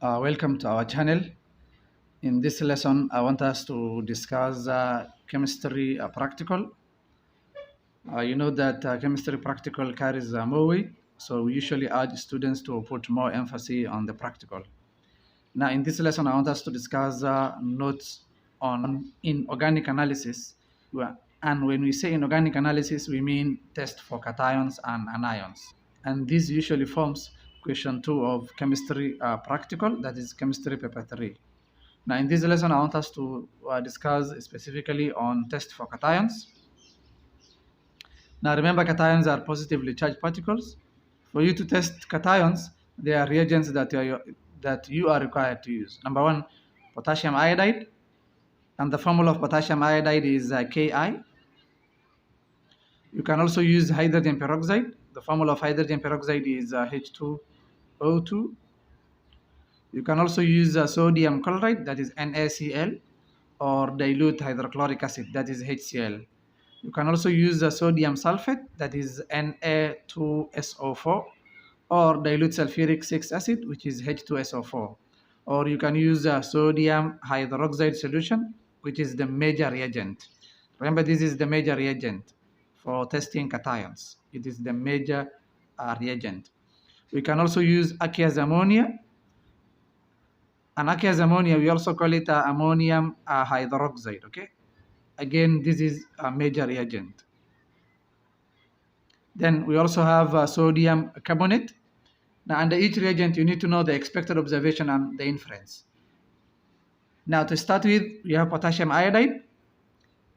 Welcome to our channel. In this lesson, I want us to discuss chemistry practical. You know that chemistry practical carries more weight, so we usually urge students to put more emphasis on the practical. Now, in this lesson, I want us to discuss notes on inorganic analysis. And when we say inorganic analysis, we mean test for cations and anions. And this usually forms question 2 of chemistry practical, that is chemistry paper 3. Now, in this lesson, I want us to discuss specifically on test for cations. Now, remember, cations are positively charged particles. For you to test cations, there are reagents that you are required to use. Number one, potassium iodide, and the formula of potassium iodide is Ki. You can also use hydrogen peroxide. The formula of hydrogen peroxide is H2O2. You can also use sodium chloride, that is NaCl, or dilute hydrochloric acid, that is HCl. You can also use sodium sulfate, that is Na2SO4, or dilute sulfuric 6 acid, which is H2SO4. Or you can use sodium hydroxide solution, which is the major reagent. Remember, this is the major reagent for testing cations. It is the major reagent. We can also use aqueous ammonia. And aqueous ammonia, we also call it ammonium hydroxide, okay? Again, this is a major reagent. Then we also have sodium carbonate. Now, under each reagent, you need to know the expected observation and the inference. Now, to start with, we have potassium iodide.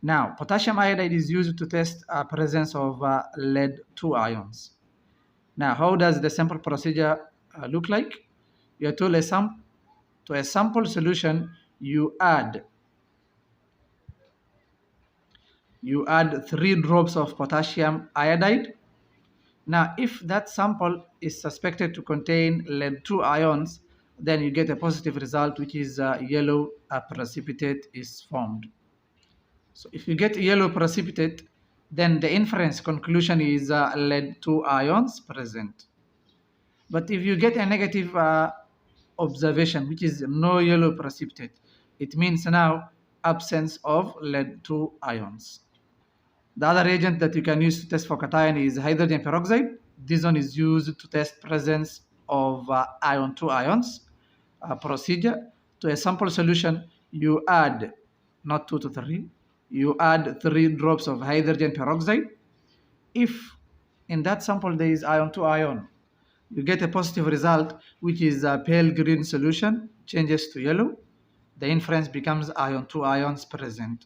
Now, potassium iodide is used to test presence of lead-2 ions. Now, how does the sample procedure look like? You are told to a sample solution, you add 3 drops of potassium iodide. Now, if that sample is suspected to contain lead-2 ions, then you get a positive result, which is yellow precipitate is formed. So if you get yellow precipitate, then the inference conclusion is lead-2 ions present. But if you get a negative observation, which is no yellow precipitate, it means now absence of lead-2 ions. The other reagent that you can use to test for cation is hydrogen peroxide. This one is used to test presence of ion 2 ions. Procedure: to a sample solution, you add not 2 to 3, you add 3 drops of hydrogen peroxide. If in that sample there is ion 2 ion, you get a positive result, which is a pale green solution changes to yellow. The inference becomes ion 2 ions present.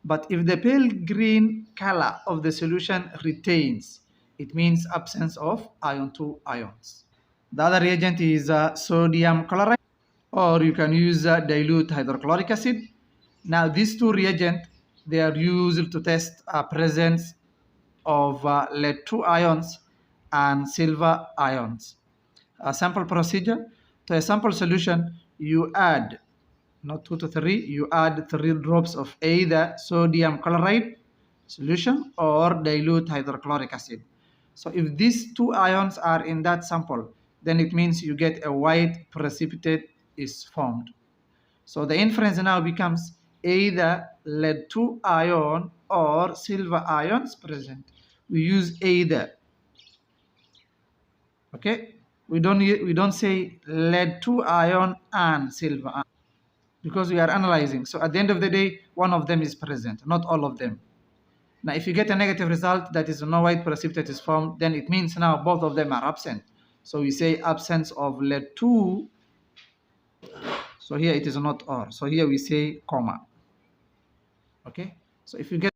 But if the pale green color of the solution retains, it means absence of ion 2 ions. The other reagent is sodium chloride, or you can use dilute hydrochloric acid. Now, these two reagents, they are used to test presence of lead-2 ions and silver ions. A sample procedure: to a sample solution, you add not 2 to 3, you add 3 drops of either sodium chloride solution or dilute hydrochloric acid. So if these 2 ions are in that sample, then it means you get a white precipitate is formed. So the inference now becomes either lead-2 ion or silver ions present. We use either. Okay? We don't say lead-2 ion and silver ion, because we are analyzing. So at the end of the day, one of them is present, not all of them. Now, if you get a negative result, that is no white precipitate is formed, then it means now both of them are absent. So we say absence of lead-2. So here it is not or. So here we say comma. Okay? So if you get